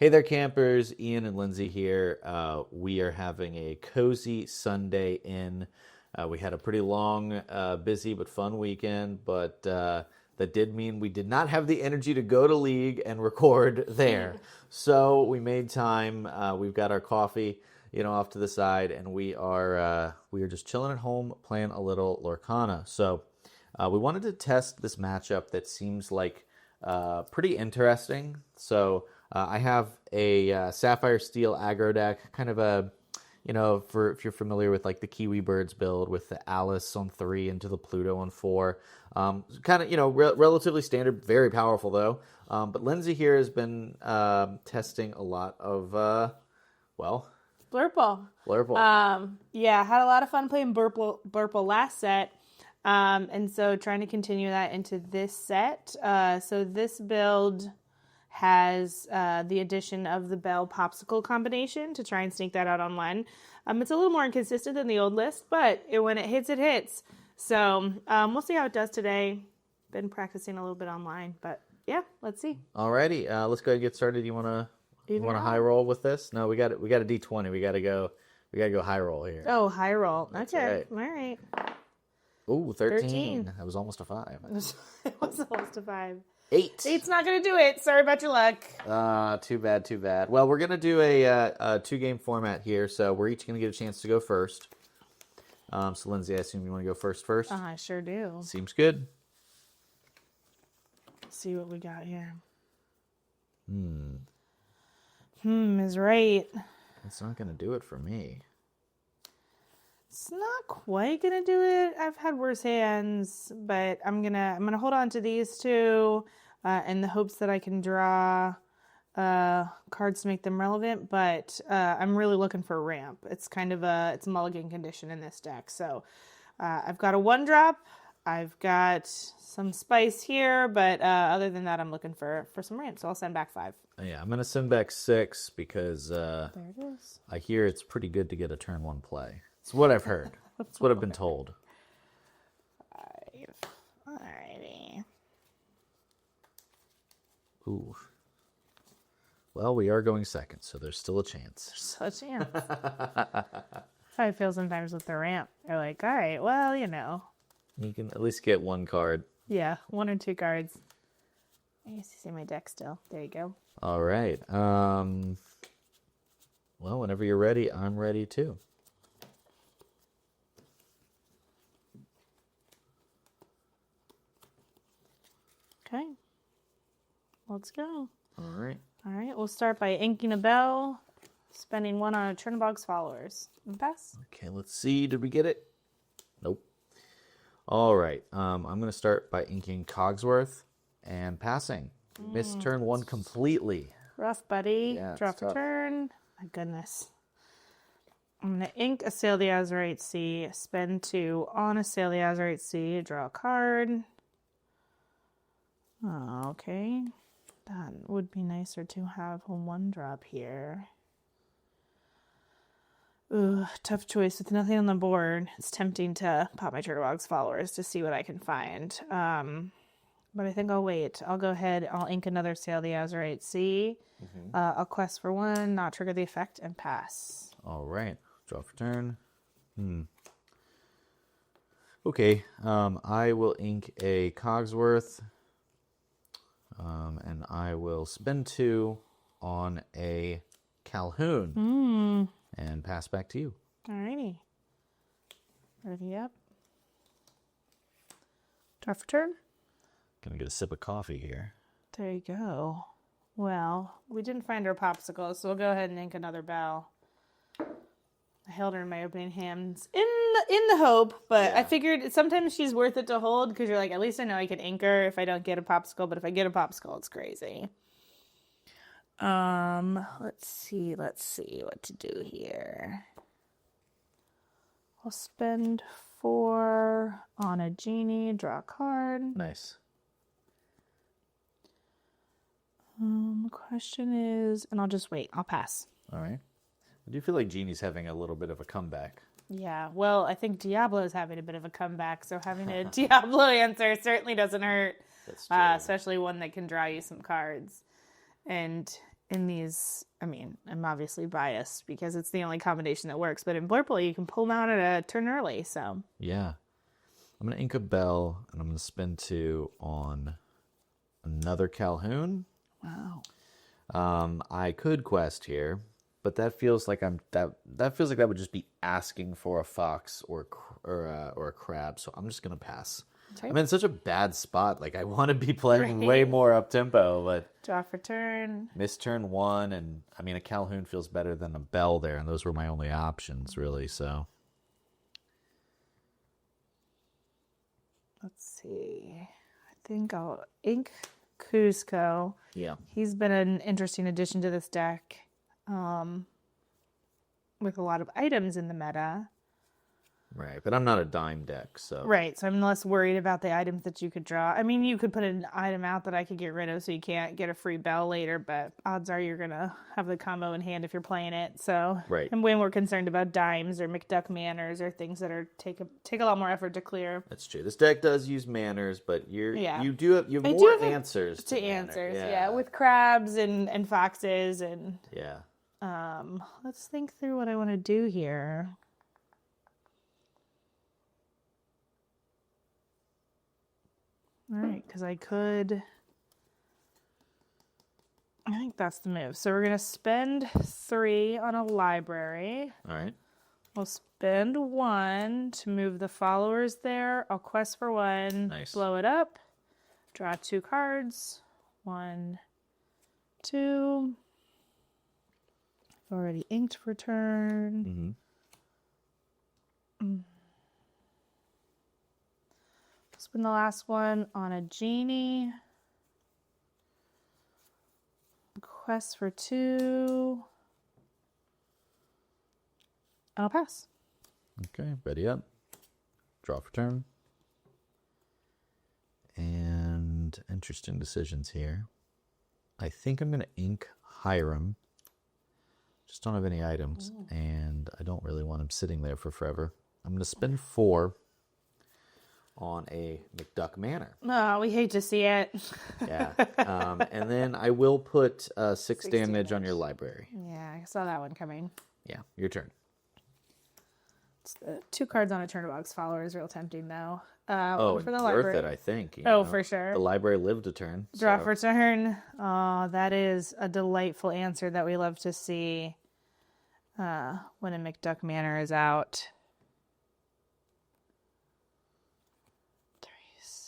Hey there, campers. Ian and Lindsay here. We are having a cozy Sunday in. We had a pretty long, busy, but fun weekend, but that did mean we did not have the energy to go to League and record there. So we made time. We've got our coffee, off to the side, and we are just chilling at home playing a little Lorcana. So we wanted to test this matchup that seems like pretty interesting. So I have a Sapphire Steel aggro deck, kind of a, if you're familiar with like the Kiwi Birds build with the Alice on 3 into the Pluto on 4. Kind of, relatively standard, very powerful though. But Lindsay here has been testing a lot of, Blurple. Yeah, had a lot of fun playing Blurple last set. And so trying to continue that into this set. So this build has the addition of the Bell Popsicle combination to try and sneak that out online. It's a little more inconsistent than the old list, but when it hits, it hits. So we'll see how it does today. Been practicing a little bit online, but yeah, let's see. Alrighty, let's go ahead and get started. You wanna high roll with this? No, we got a D20. We gotta go high roll here. Oh, high roll. That's okay, right. All right. Ooh, 13. That was almost a 5. It was almost a 5. 8. 8's not going to do it. Sorry about your luck. Too bad. Well, we're going to do a 2-game format here, so we're each going to get a chance to go first. So, Lindsay, I assume you want to go first? I sure do. Seems good. Let's see what we got here. Is right. It's not going to do it for me. It's not quite gonna do it. I've had worse hands, but I'm gonna hold on to these two in the hopes that I can draw cards to make them relevant. But I'm really looking for a ramp. It's kind of it's a mulligan condition in this deck. So I've got a 1-drop. I've got some spice here, but other than that, I'm looking for some ramp. So I'll send back 5. Yeah, I'm gonna send back 6 because there it is. I hear it's pretty good to get a turn 1 play. It's what I've heard. It's what I've been told. 5. Alrighty. Ooh. Well, we are going second, so there's still a chance. There's still a chance. That's how I feel sometimes with the ramp. They're like, all right, well, You can at least get 1 card. Yeah, 1 or 2 cards. I guess you see my deck still. There you go. All right. Well, whenever you're ready, I'm ready too. Okay. Let's go. All right. All right, we'll start by inking a bell, spending 1 on a Chernobog's followers. And pass. Okay, let's see. Did we get it? Nope. All right. I'm going to start by inking Cogsworth and passing. Missed turn 1 completely. Rough, buddy. Yeah, Draw for turn. My goodness. I'm going to ink a Sail the Azurite Sea, spend 2 on a Sail the Azurite Sea, draw a card. Oh, okay. That would be nicer to have a 1-drop here. Ugh, tough choice with nothing on the board. It's tempting to pop my Chernobog's followers to see what I can find. But I think I'll wait. I'll go ahead. I'll ink another Sail the Azurite Sea. I'll quest for 1, not trigger the effect, and pass. All right. Draw for turn. Okay. I will ink a Cogsworth. And I will spend 2 on a Calhoun. And pass back to you. Alrighty. Ready up. Draw for turn. Gonna get a sip of coffee here. There you go. Well, we didn't find our popsicle, so we'll go ahead and ink another bell. I held her in my opening hands in the hope, but yeah. I figured sometimes she's worth it to hold because you're like, at least I know I can ink her if I don't get a popsicle, but if I get a popsicle, it's crazy. Let's see what to do here. I'll spend 4 on a genie, draw a card. Nice. The question is, and I'll just wait. I'll pass. All right. I do feel like Genie's having a little bit of a comeback. Yeah, well, I think Diablo's having a bit of a comeback, so having a Diablo answer certainly doesn't hurt. That's true. Especially one that can draw you some cards. And in these, I mean, I'm obviously biased because it's the only combination that works, but in Blurple, you can pull them out at a turn early, so. Yeah. I'm going to ink a bell, and I'm going to spend 2 on another Calhoun. Wow. I could quest here, but that feels like that feels like that would just be asking for a fox or a crab, so I'm just going to pass. Okay. I'm in such a bad spot. Like, I want to be playing way more up-tempo, but... Draw for turn. Miss turn 1, and, I mean, a Calhoun feels better than a Bell there, and those were my only options, really, so... Let's see. I think I'll ink Cusco. Yeah. He's been an interesting addition to this deck with a lot of items in the meta. Right, but I'm not a dime deck, so... Right, so I'm less worried about the items that you could draw. I mean, you could put an item out that I could get rid of so you can't get a free bell later, but odds are you're going to have the combo in hand if you're playing it, so... Right. I'm way more concerned about dimes or McDuck Manors or things that are take a lot more effort to clear. That's true. This deck does use manners, but you have I more have answers to answers, yeah. with crabs and foxes and... Yeah. Let's think through what I want to do here. All right, because I think that's the move. So we're going to spend 3 on a library. All right. We'll spend 1 to move the followers there. I'll quest for 1. Nice. Blow it up. Draw 2 cards. 1, 2. I've already inked for turn. Spend the last one on a genie. Quest for 2. I'll pass. Okay, ready up. Draw for turn. And interesting decisions here. I think I'm going to ink Hiram. Just don't have any items, and I don't really want him sitting there for forever. I'm going to spend 4 on a McDuck Manor. Oh, we hate to see it. Yeah. And then I will put 6 damage on your library. Yeah, I saw that one coming. Yeah, your turn. It's 2 cards on a Turn-a-Box follower is real tempting, though. Oh, for the worth library. it, I think. For sure. The library lived a turn. Draw so. for turn. Oh, that is a delightful answer that we love to see when a McDuck Manor is out.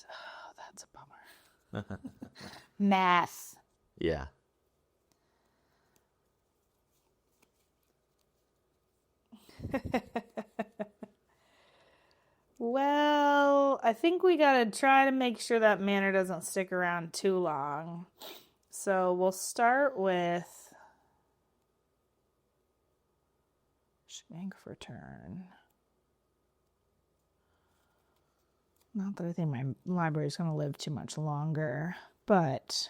Oh, that's a bummer. Math. Yeah. Well, I think we gotta try to make sure that manor doesn't stick around too long. So we'll start with Shank for turn. Not that I think my library is gonna live too much longer, but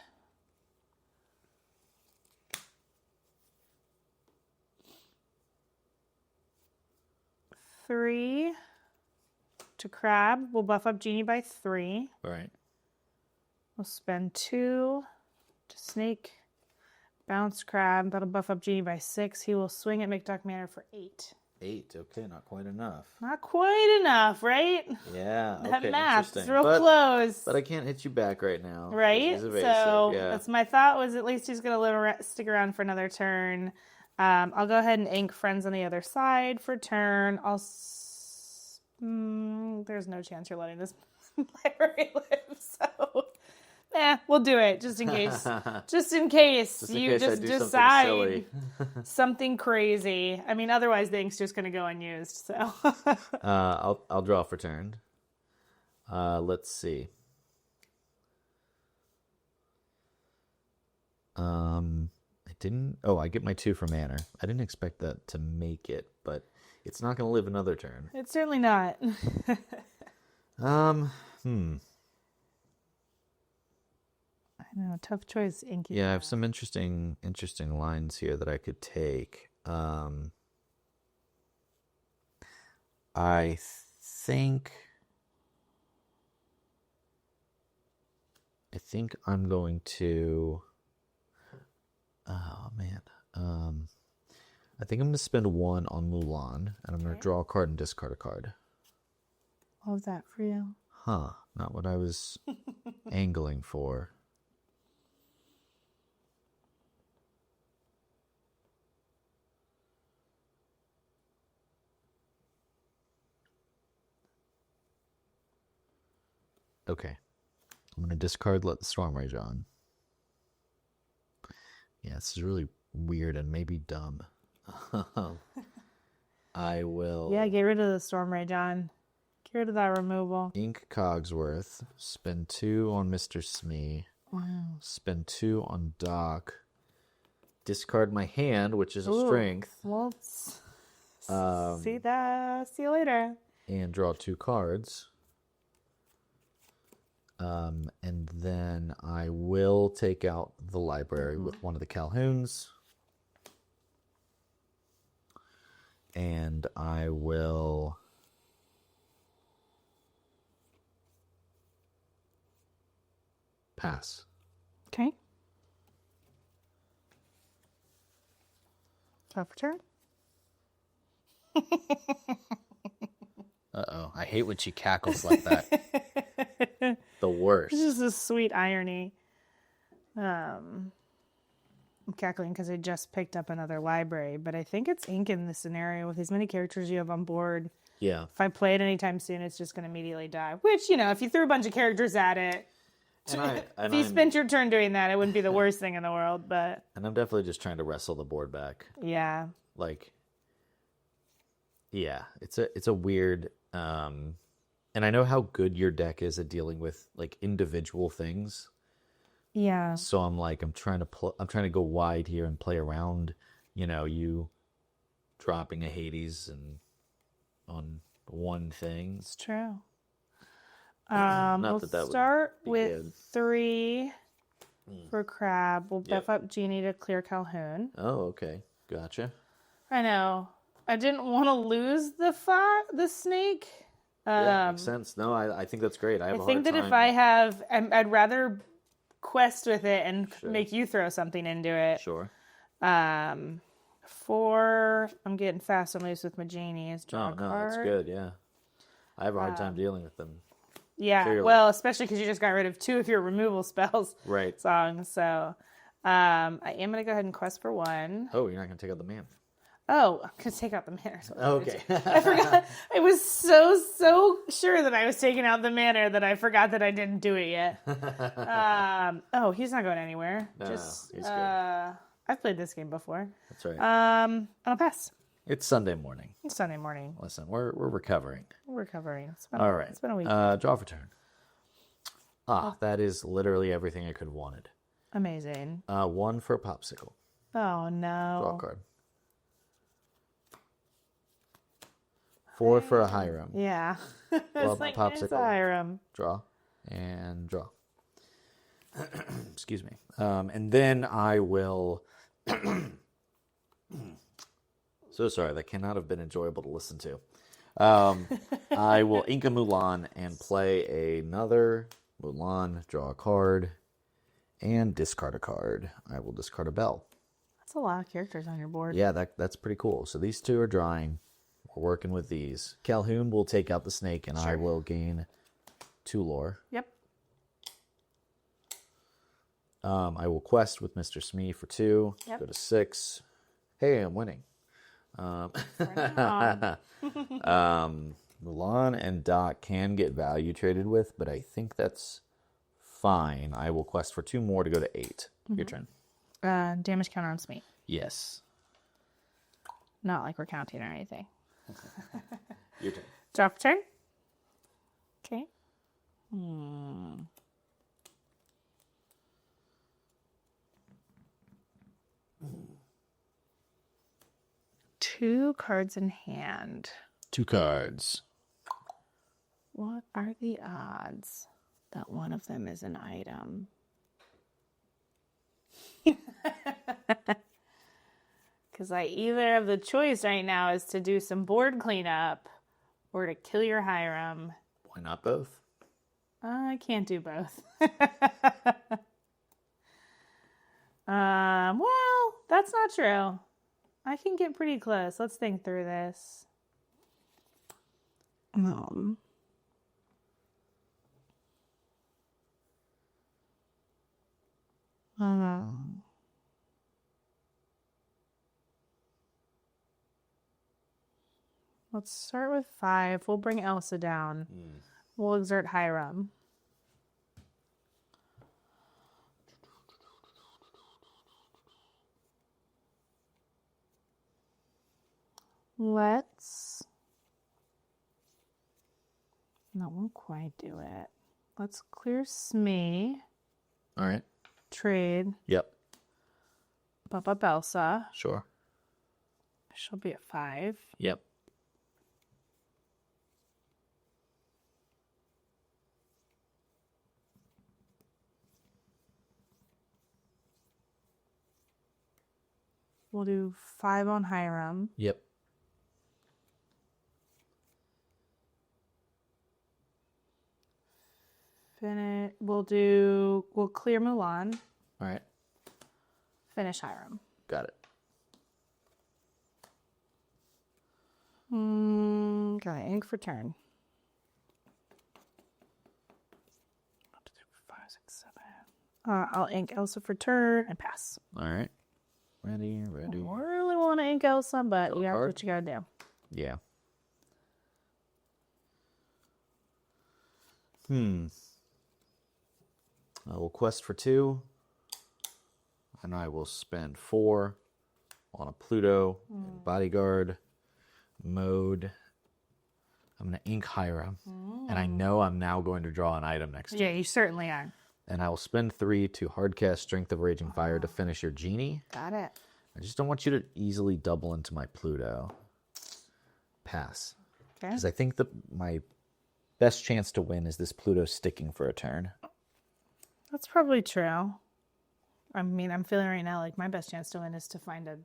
three to crab. We'll buff up Genie by 3. All right. We'll spend 2 to snake. Bounce crab. That'll buff up Genie by 6. He will swing at McDuck Manor for 8. 8. Okay, not quite enough. Not quite enough, right? Yeah. That okay, math is interesting. real close. But I can't hit you back right now. Right? He's evasive, So yeah. that's my thought, was at least he's going to stick around for another turn. I'll go ahead and ink Friends on the other side for turn. There's no chance you're letting this library live, so we'll do it just in case. Just in case you just decide something crazy. I mean, otherwise the ink's just going to go unused. So I'll draw for turn. Let's see. I get my 2 for Manor. I didn't expect that to make it, but it's not going to live another turn. It's certainly not. I know, tough choice, Inky. Yeah, I have some interesting lines here that I could take. I think I'm going to Oh, man. I think I'm going to spend 1 on Mulan, and I'm going to draw a card and discard a card. What was that for you? Huh. Not what I was angling for. Okay. I'm going to discard Let the Storm Rage on. Yeah, this is really weird and maybe dumb. I will... Yeah, get rid of the Storm Ray, John. Get rid of that removal. Ink Cogsworth. Spend 2 on Mr. Smee. Wow. Spend 2 on Doc. Discard my hand, which is a strength. Well, see that. See you later. And draw 2 cards. And then I will take out the library with one of the Calhouns. And I will... pass. Okay. Top for turn. Uh-oh. I hate when she cackles like that. The worst. This is a sweet irony. I'm cackling because I just picked up another library, but I think it's ink in this scenario with as many characters you have on board. Yeah. If I play it anytime soon, it's just going to immediately die. Which, you know, if you threw a bunch of characters at it, if you spent your turn doing that, it wouldn't be the worst thing in the world, but... And I'm definitely just trying to wrestle the board back. Yeah. Like, yeah, it's a weird... and I know how good your deck is at dealing with, like, individual things. Yeah. So I'm like, I'm trying to go wide here and play around, you know, you dropping a Hades and on one thing. It's true. Not we'll that start would be with good. 3 for Crab. We'll buff up Genie to clear Calhoun. Oh, okay. Gotcha. I know. I didn't want to lose the snake. Yeah, makes sense. No, I think that's great. I think that if I have... I'd rather quest with it and make you throw something into it. Sure. 4, I'm getting fast and loose with my genies. Draw a card. That's good, yeah. I have a hard time dealing with them. Yeah, Clearly. well, especially because you just got rid of 2 of your removal spells. Right. Songs, so I am going to go ahead and quest for 1. Oh, you're not going to take out the man. Oh, I'm going to take out the manor. Okay. I forgot. I was so sure that I was taking out the manor that I forgot that I didn't do it yet. Oh, he's not going anywhere. No, he's good. I've played this game before. That's right. I'll pass. It's Sunday morning. It's Sunday morning. Listen, we're recovering. We're recovering. All right. It's been a week. Draw for turn. That is literally everything I could have wanted. Amazing. 1 for a popsicle. Oh, no. Draw a card. 4 for a Hiram. Yeah. Well, It's like, popsicle. it's Hiram. Draw. And draw. Excuse me. And then I will... So sorry, that cannot have been enjoyable to listen to. I will ink a Mulan and play another Mulan, draw a card, and discard a card. I will discard a Bell. That's a lot of characters on your board. Yeah, that's pretty cool. So these 2 are drawing. We're working with these. Calhoun will take out the snake, and I will gain 2 lore. Yep. I will quest with Mr. Smee for 2. Yep. Go to 6. Hey, I'm winning. Mulan and Doc can get value traded with, but I think that's fine. I will quest for 2 more to go to 8. Your turn. Damage counter on Smee. Yes. Not like we're counting or anything. Your turn. Draw for turn. Okay. 2 cards in hand. 2 cards. What are the odds that one of them is an item? Because I either have the choice right now is to do some board cleanup or to kill your Hiram. Why not both? I can't do both. Well, That's not true. I can get pretty close. Let's think through this. Let's start with 5. We'll bring Elsa down. We'll exert Hiram. That won't quite do it. Let's clear Smee. All right. Trade. Yep. Bump up Elsa. Sure. She'll be at 5. Yep. We'll do 5 on Hiram. Yep. We'll clear Mulan. All right. Finish Hiram. Got it. Got an ink for turn. 1, 2, 3, 4, 5, 6, 7. I'll ink Elsa for turn and pass. All right. Ready. I really want to ink Elsa, but you have card? what you gotta do. Yeah. I will quest for 2. And I will spend 4 on a Pluto in bodyguard mode. I'm going to ink Hiram. And I know I'm now going to draw an item next turn. Yeah, you certainly are. And I will spend 3 to hardcast Strength of Raging Fire to finish your genie. Got it. I just don't want you to easily double into my Pluto. Pass. Okay. Because I think my best chance to win is this Pluto sticking for a turn. That's probably true. I mean, I'm feeling right now like my best chance to win is to find a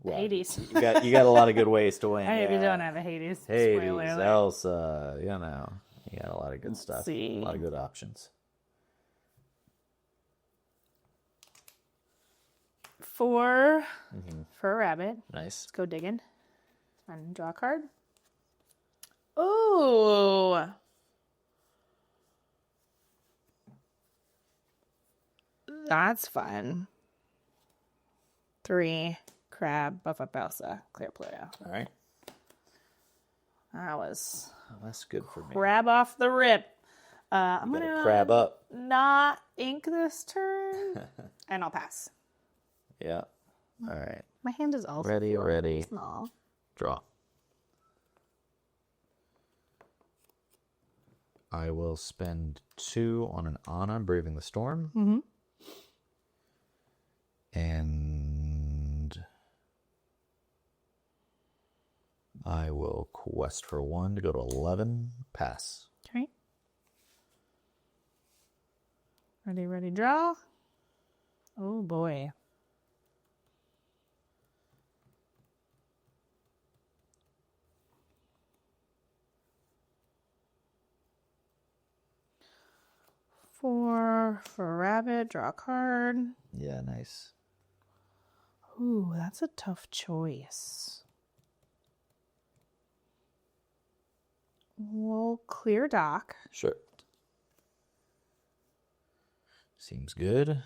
Hades. You got a lot of good ways to win. I maybe don't have a Hades. Hades, Spoiler alert. Elsa, you got a lot of good stuff. see. A lot of good options. 4 for a rabbit. Nice. Let's go digging. And draw a card. Ooh. That's fun. 3, crab, buff up Elsa, clear Pluto. All right. That was Well, that's good for me. crab off the rip. I'm Better gonna crab up. not ink this turn, and I'll pass. Yeah. All right. My hand is also Ready. small. Draw. I will spend 2 on an Anna, Braving the Storm. And I will quest for 1 to go to 11. Pass. Okay. Ready, draw. Oh boy. For rabbit, draw a card. Yeah, nice. Ooh, that's a tough choice. We'll clear dock. Sure. Seems good.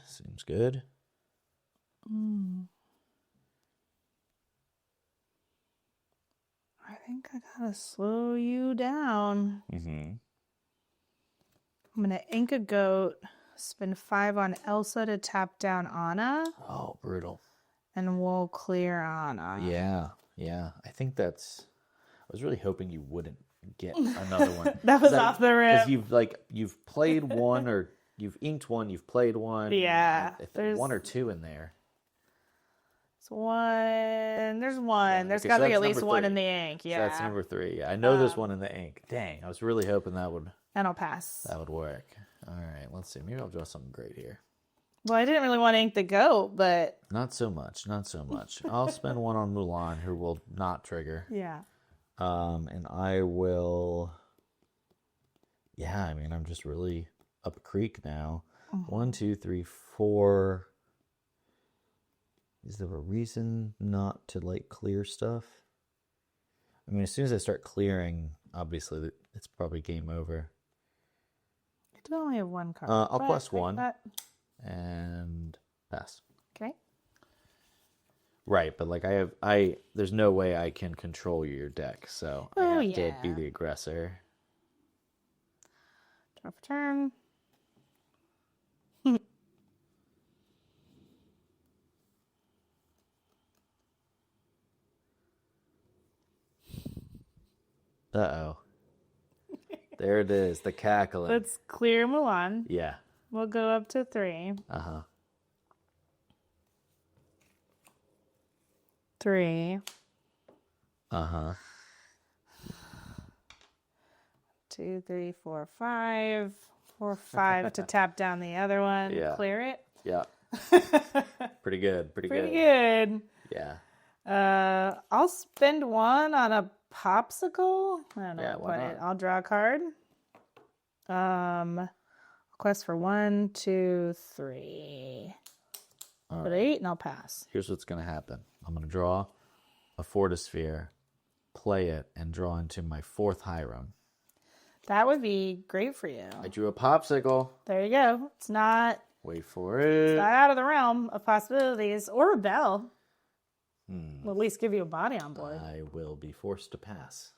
I think I gotta slow you down. Mm-hmm. I'm gonna ink a goat, spend 5 on Elsa to tap down Anna, Oh, brutal. and we'll clear Anna. Yeah. I think that's... I was really hoping you wouldn't get another one. That was off the rip. Because you've played one, or you've inked one, you've played one. Yeah, I think there's 1 or 2 in there. There's one. There's okay, got to so be at that's least number one 3. in the ink. So Yeah. that's number 3. Yeah, I know there's one in the ink. Dang, I was really hoping that would And I'll pass. work. All right, let's see. Maybe I'll draw something great here. Well, I didn't really want to ink the goat, but Not so much. I'll spend 1 on Mulan, who will not trigger. yeah. And I will... Yeah, I mean, I'm just really up a creek now. 1, 2, 3, 4. Is there a reason not to like clear stuff? I mean, as soon as I start clearing, obviously it's probably game over. I do only have one card. I'll quest one and pass. Okay. Right, but like there's no way I can control your deck, so I have to be the aggressor. Draw for turn. Uh-oh. There it is, the cackling. Let's clear Mulan. Yeah. We'll go up to 3. Uh-huh. 3. Uh-huh. 2, 3, 4, 5. 4, 5 to tap down the other one. Yeah. Clear it. Yeah. Pretty good. Pretty Pretty good. good. Yeah. I'll spend 1 on a popsicle. I don't know. Yeah, why not? I'll draw a card. Quest for 1, 2, 3. All Put right. 8 and I'll pass. Here's what's going to happen. I'm going to draw a Fortisphere, play it, and draw into my 4th Hiram. That would be great for you. I drew a popsicle. There you go. It's not Wait for it. not out of the realm of possibilities. Or a bell. Will at least give you a body on board. I will be forced to pass.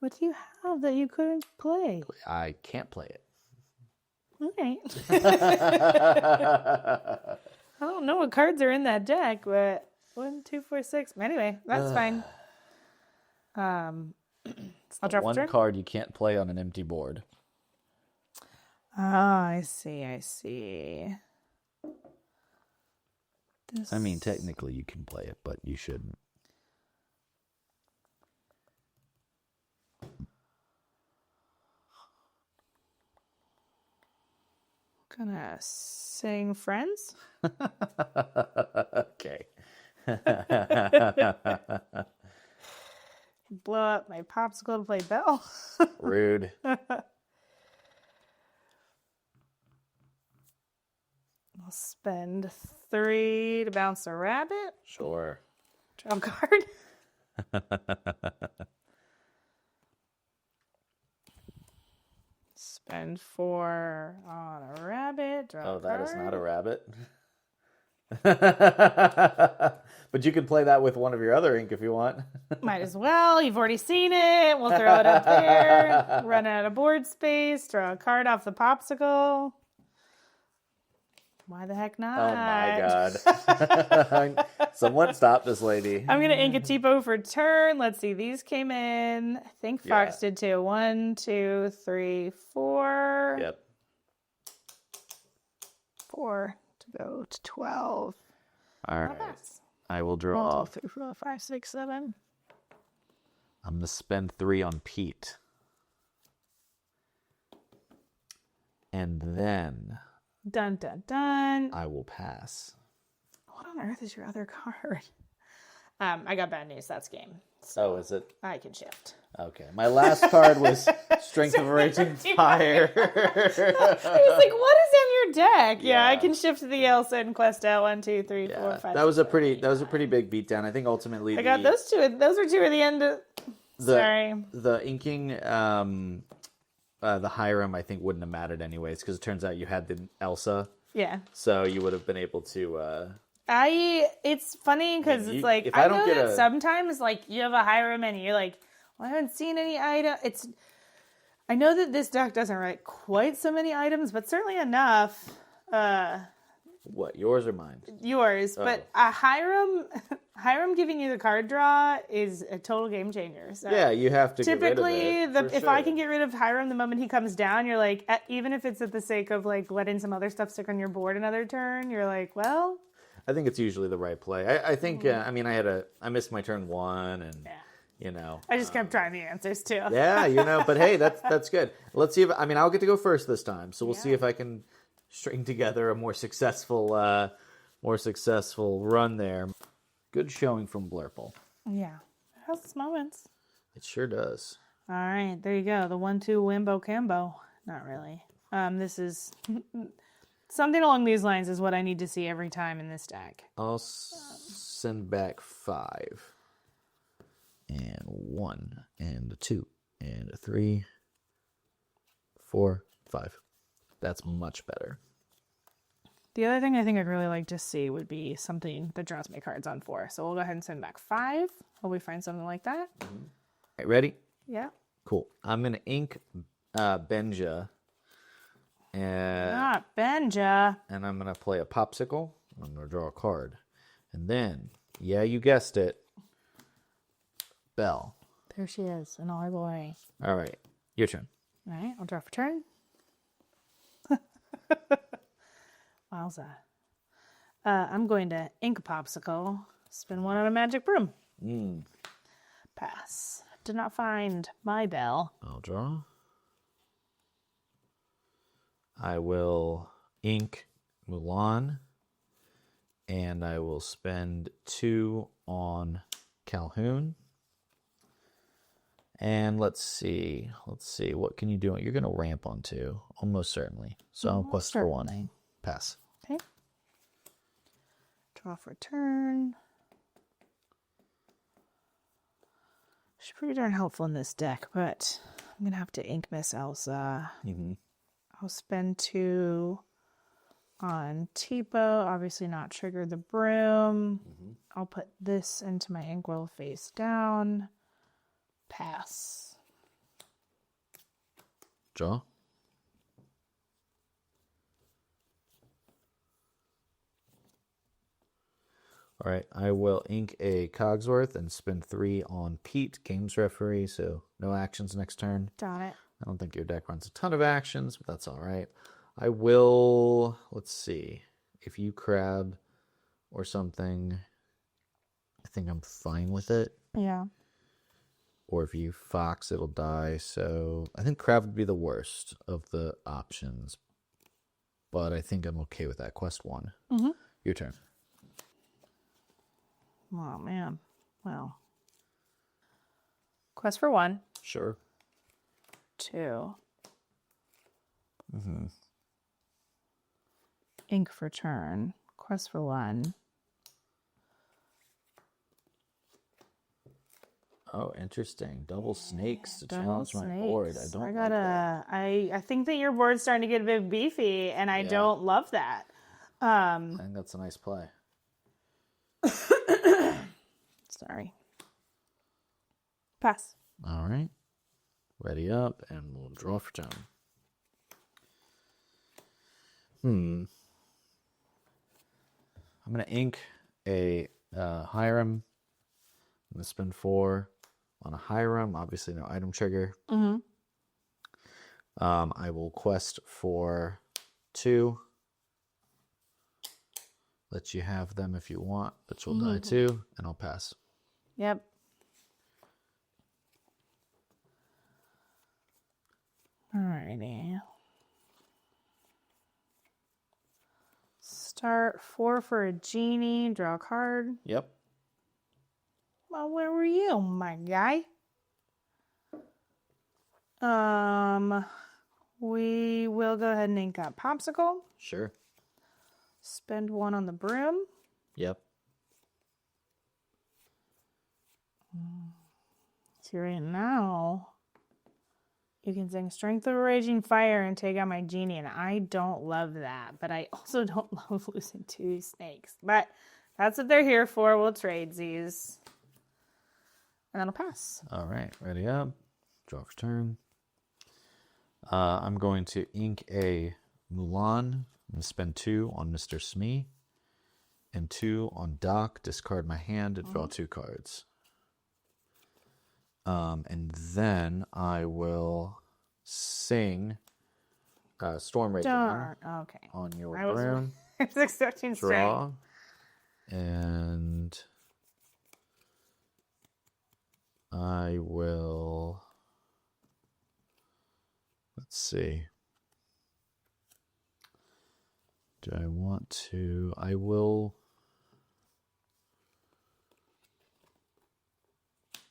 What do you have that you couldn't play? I can't play it. Okay. I don't know what cards are in that deck, but 1, 2, 4, 6. Anyway, that's fine. I'll draw for One turn. card you can't play on an empty board. Ah, I see. This... I mean, technically you can play it, but you shouldn't. Gonna sing Friends. Okay. Blow up my popsicle to play Bell. Rude. I'll spend 3 to bounce a rabbit. Sure. Draw a card. Spend 4 on a rabbit. Draw a Oh, that card. is not a rabbit. But you can play that with one of your other ink if you want. Might as well. You've already seen it. We'll throw it up there. Run out of board space. Draw a card off the popsicle. Why the heck not? Oh my god. Someone stop this lady. I'm going to ink a cheapo for turn. Let's see. These came in. I think Fox did too. 1, 2, 3, 4. Yep. 4 to go to 12. All right. I will draw. 1, 2, 3, 4, 5, 6, 7. I'm going to spend 3 on Pete. And then Dun, dun, dun. I will pass. What on earth is your other card? I got bad news. That's game. So Oh, is it? I can shift. Okay. My last card was Strength of a Raging Fire. I was like, what is in your deck? Yeah, I Yeah. can shift to the Elsa and quest out 1, 2, 3, 4, 5. That was a pretty pretty big beatdown. I think ultimately I got those two. Those were two at the end. Sorry. The inking the Hiram I think wouldn't have mattered anyways because it turns out you had the Elsa. Yeah. So you would have been able to It's funny because it's like, if I I don't know get that a- sometimes like you have a Hiram and you're like, well, I haven't seen any item. I know that this deck doesn't write quite so many items, but certainly enough. What, yours or mine? Yours, but a Hiram giving you the card draw is a total game changer. So Yeah, you have to typically, get rid of it, if I can get rid of Hiram the moment he comes down, you're like, even if it's at the sake of like letting some other stuff stick on your board another turn, you're like, well, I think it's usually the right play. I think I mean I missed my turn 1 and you know. I just kept trying the answers too. Yeah, you know, but hey, that's good. Let's see if I'll get to go first this time. So we'll see if I can string together a more successful run there. Good showing from Blurple. Yeah. It has its moments. It sure does. All right, there you go. The 1-2 Wimbo Cambo. Not really. This is Something along these lines is what I need to see every time in this deck. I'll send back 5. And 1, and a 2, and a 3, 4, 5. That's much better. The other thing I think I'd really like to see would be something that draws my cards on 4. So we'll go ahead and send back 5. Hope we find something like that. All right, ready? Yeah. Cool. I'm going to ink Benja. And, Not Benja. and I'm going to play a popsicle. I'm going to draw a card. And then, yeah, you guessed it, Belle. There she is in all her glory. All right, your turn. All right, I'll draw for turn. Wowza. I'm going to ink a popsicle. Spin 1 on a magic broom. Pass. Did not find my Belle. I'll draw. I will ink Mulan, and I will spend 2 on Calhoun. And let's see, what can you do? You're going to ramp on 2, almost certainly. So I'll quest for 1. Pass. Okay. Draw for turn. She's pretty darn helpful in this deck, but I'm going to have to ink Miss Elsa. I'll spend 2 on Tipo. Obviously not trigger the broom. I'll put this into my inkwell face down. Pass. Draw. All right, I will ink a Cogsworth and spend 3 on Pete, games referee, so no actions next turn. Darn it. I don't think your deck runs a ton of actions, but that's all right. I will, let's see, if you crab or something, I think I'm fine with it. Yeah. Or if you fox, it'll die. So I think crab would be the worst of the options, but I think I'm okay with that. Quest 1. Your turn. Oh, man. Well. Quest for 1. Sure. 2. Ink for turn. Quest for 1. Oh, interesting. Double snakes to challenge my board. I don't like gotta. that. I think that your board's starting to get a bit beefy, and I don't love that. I think that's a nice play. Sorry. Pass. All right. Ready up, and we'll draw for turn. I'm going to ink a Hiram. I'm going to spend 4 on a Hiram. Obviously, no item trigger. I will quest for 2. Let you have them if you want, but you'll die too, and I'll pass. Yep. Alrighty. Start 4 for a genie. Draw a card. Yep. Well, where were you, my guy? We will go ahead and ink that popsicle. Sure. Spend 1 on the broom. Yep. See, right now, you can sing Strength of a Raging Fire and take out my genie, and I don't love that. But I also don't love losing 2 snakes. But that's what they're here for. We'll trade these. And that'll pass. All right. Ready up. Draw for turn. I'm going to ink a Mulan and spend 2 on Mr. Smee and 2 on Doc. Discard my hand and draw 2 cards. And then I will sing Storm Rage Okay. on your broom. I was expecting Draw. And I will, let's see. Do I want to? I will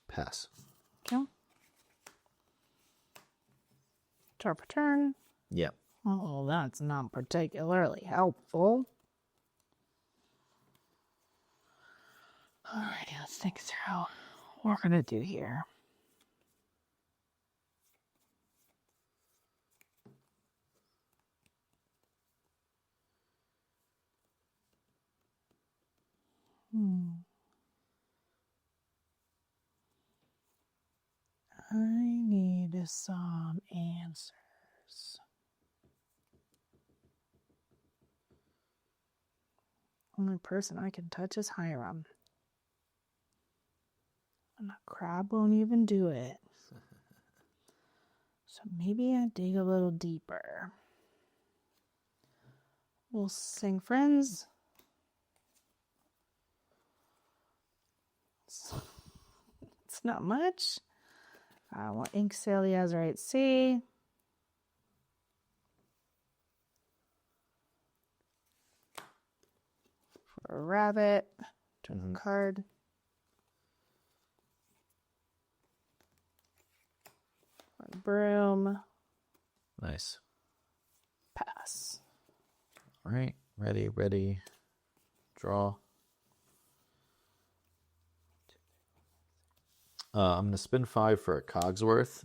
pass. Okay. Draw per turn. Yep. Oh, that's not particularly helpful. All right, let's think through what we're going to do here. I need some answers. Only person I can touch is Hiram. And a crab won't even do it. So maybe I dig a little deeper. We'll sing Friends. It's not much. I want Ink Sail the Azurite Sea. For a rabbit. Turn a card. For a broom. Nice. Pass. All right. Ready. Draw. I'm going to spin 5 for a Cogsworth.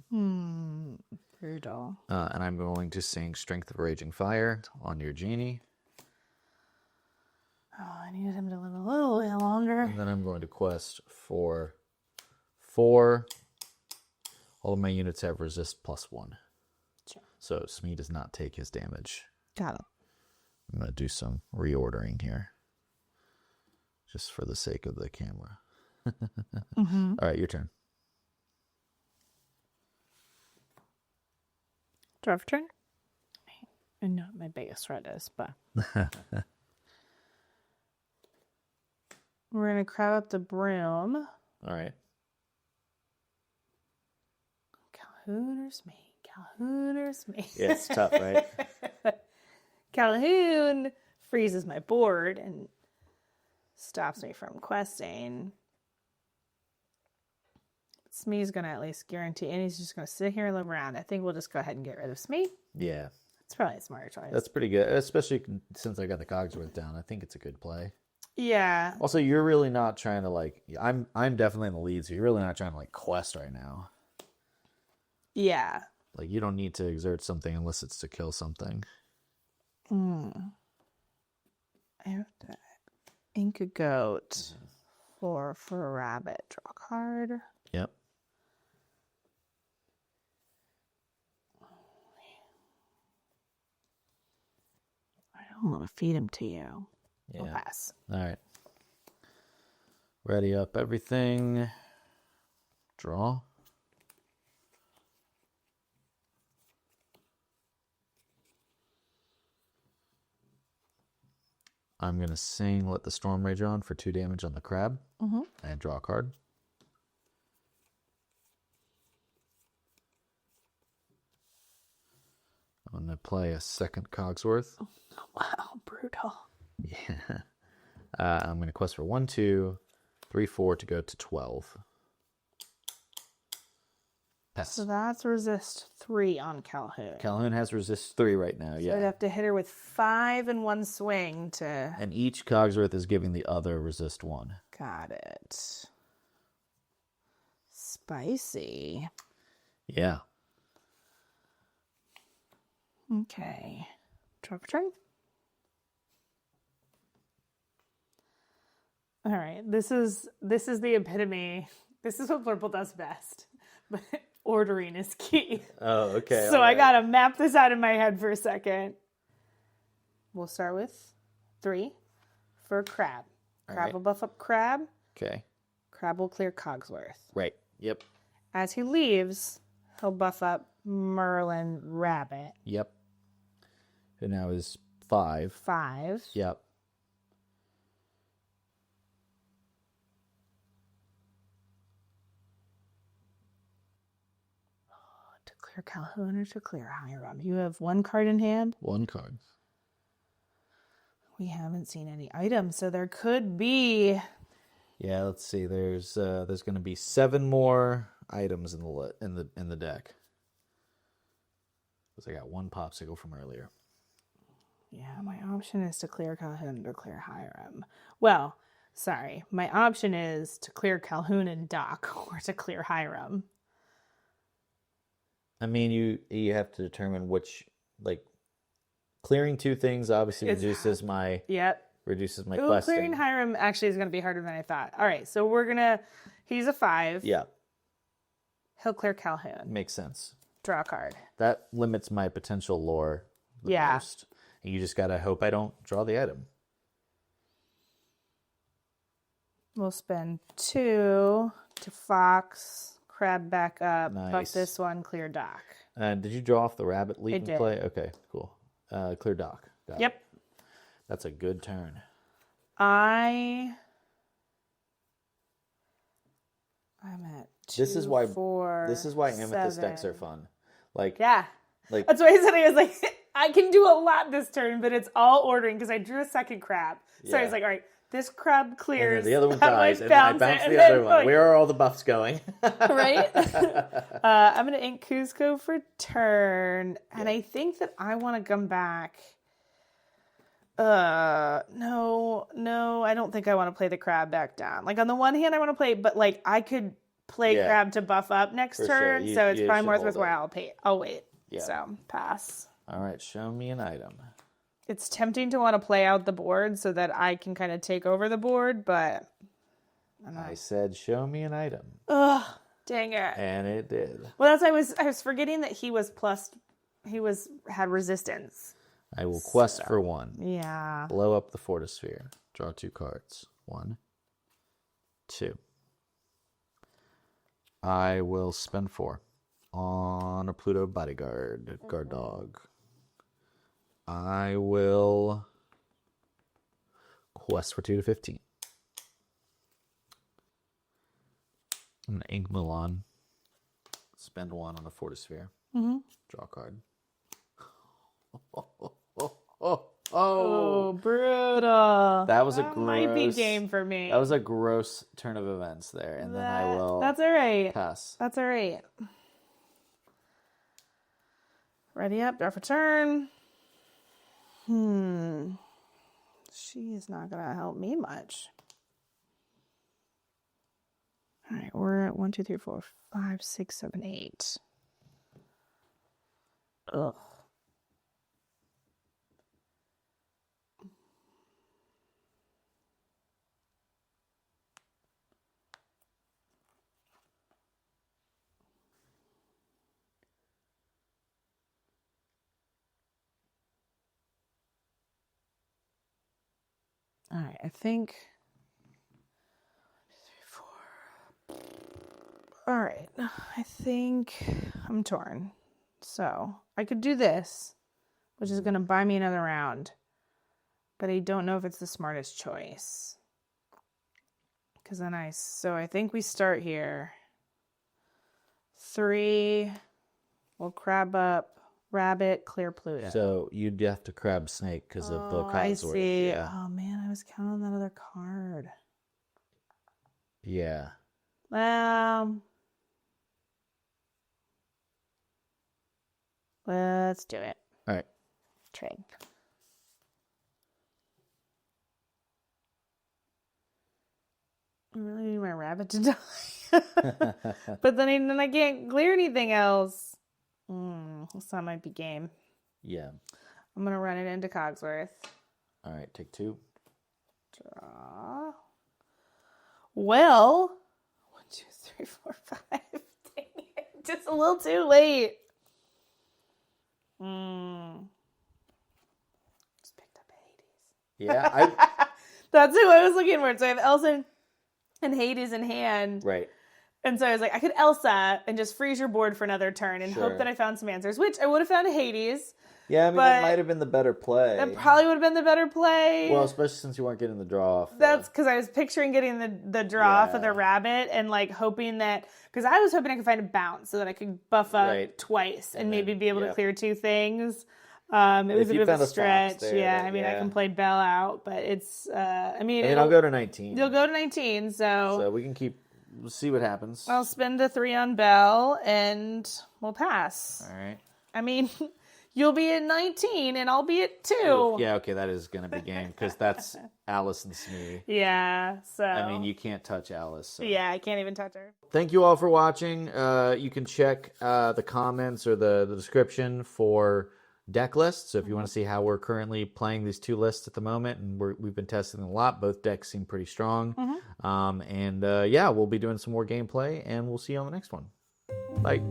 Brutal. And I'm going to sing Strength of Raging Fire on your genie. Oh, I needed him to live a little bit longer. And then I'm going to quest for 4. All of my units have resist +1. Sure. So Smee does not take his damage. Got him. I'm going to do some reordering here. Just for the sake of the camera. All right, your turn. Draw for turn? I know what my biggest threat is, but... We're going to crab up the broom. All right. Calhoun or Smee? Calhoun or Smee? Yeah, it's tough, right? Calhoun freezes my board and stops me from questing. Smee's going to at least guarantee, and he's just going to sit here and live around. I think we'll just go ahead and get rid of Smee. Yeah. It's probably a smart choice. That's pretty good, especially since I got the Cogsworth down. I think it's a good play. Yeah. Also, you're really not trying to, like... I'm definitely in the lead, so you're really not trying to, like, quest right now. Yeah. Like, you don't need to exert something unless it's to kill something. I have to ink a goat for a rabbit. Draw a card. Yep. I don't want to feed him to you. Yeah. I'll pass. All right. Ready up everything. Draw. I'm going to sing Let the Storm Rage On for 2 damage on the crab. And draw a card. I'm going to play a second Cogsworth. Oh, wow, brutal. Yeah. I'm going to quest for 1, 2, 3, 4 to go to 12. Pass. So that's resist 3 on Calhoun. Calhoun has resist 3 right now, So yeah. I'd have to hit her with 5 in one swing to... And each Cogsworth is giving the other resist 1. Got it. Spicy. Yeah. Okay. Draw for turn. All right. This is the epitome. This is what Blurple does best. But ordering is key. Oh, okay. So I gotta map this out in my head for a second. We'll start with 3 for crab. Crab will buff up crab. Okay. Crab will clear Cogsworth. Right. Yep. As he leaves, he'll buff up Merlin Rabbit. Yep. Who now is 5. 5. Yep. To clear Calhoun or to clear Hiram? You have 1 card in hand. 1 card. We haven't seen any items, so there could be... Yeah, let's see. There's going to be 7 more items in the deck. Because I got one popsicle from earlier. Yeah, my option is to clear Calhoun or clear Hiram. Well, sorry. My option is to clear Calhoun and Doc or to clear Hiram. I mean, you have to determine which, like, clearing two things obviously reduces my questing. Clearing Hiram actually is going to be harder than I thought. All right, so he's a 5. Yeah. He'll clear Calhoun. Makes sense. Draw a card. That limits my potential lore the most. And you just got to hope I don't draw the item. We'll spend 2 to Fox, crab back up, buff this one, clear Doc. Did you draw off the rabbit leap I and play? Okay, cool. Clear Doc. Got Yep. it. That's a good turn. I'm at 2, This is why 4, amethyst 7. decks are fun. Like, Yeah. like That's why I said I was like, I can do a lot this turn, but it's all ordering because I drew a second crab. So I was like, all right, this crab clears. And then the other one that dies, might and then I bounce the other one. like, Where are all the buffs going? right? I'm going to ink Cusco for turn, and I think that I want to come back. No, I don't think I want to play the crab back down. Like, on the one hand, I want to play, but like, I could play crab to buff up next turn, sure. so it's probably more hold worthwhile. I'll wait. Yeah. So, pass. All right, show me an item. It's tempting to want to play out the board so that I can kind of take over the board, but I said, show me an item. Ugh, dang it. And it did. Well, I was forgetting that he had resistance. I will quest for 1. Yeah. Blow up the Fortisphere. Draw 2 cards. 1, 2. I will spend 4 on a Pluto bodyguard, guard dog. I will quest for 2 to 15. I'm going to ink Mulan. Spend 1 on a Fortisphere. Mm-hmm. Draw a card. Oh, brutal. That was might be game for me. That was a gross turn of events there, and then I will. That's all right. Pass. That's all right. Ready up, draw for turn. She is not gonna help me much. All right, we're at 1, 2, 3, 4, 5, 6, 7, 8. Ugh. All right, I think 1, 2, 3, 4. All right, I think I'm torn. So I could do this, which is going to buy me another round, but I don't know if it's the smartest choice. Because then I think we start here. 3, we'll crab up. Rabbit, clear Pluto. So you'd have to crab snake because of the I Cogsworth. see. Yeah. Oh man, I was counting that other card. Yeah. Let's do it. All right. Trade. I really need my rabbit to die. But then I can't clear anything else. So that might be game. Yeah. I'm going to run it into Cogsworth. All right, take 2. Draw. Well, 1, 2, 3, 4, 5. Dang it. Just a little too late. Just picked up Hades. Yeah, That's who I was looking for. So I have Elsa and Hades in hand. Right. And so I was like, I could Elsa and just freeze your board for another turn and hope that I found some answers, which I would have found Hades. Yeah, I mean, that might have been the better play. That probably would have been the better play. Well, especially since you weren't getting the draw off. That's because I was picturing getting the draw off of the rabbit and like hoping that, because I was hoping I could find a bounce so that I could buff up twice and maybe be able to clear 2 things. It was a bit of a stretch. There, I mean, I can play Bell out, but it's, I mean, I'll go to 19. You'll go to 19, so we can we'll see what happens. I'll spend a 3 on Bell and we'll pass. All right. I mean, You'll be at 19 and I'll be at 2. Yeah, okay, that is going to be game because that's Alice and Smee. Yeah, so. I mean, you can't touch Alice. So. Yeah, I can't even touch her. Thank you all for watching. You can check the comments or the description for deck lists. So if you want to see how we're currently playing these 2 lists at the moment, and we've been testing them a lot. Both decks seem pretty strong. Yeah, we'll be doing some more gameplay, and we'll see you on the next one. Bye.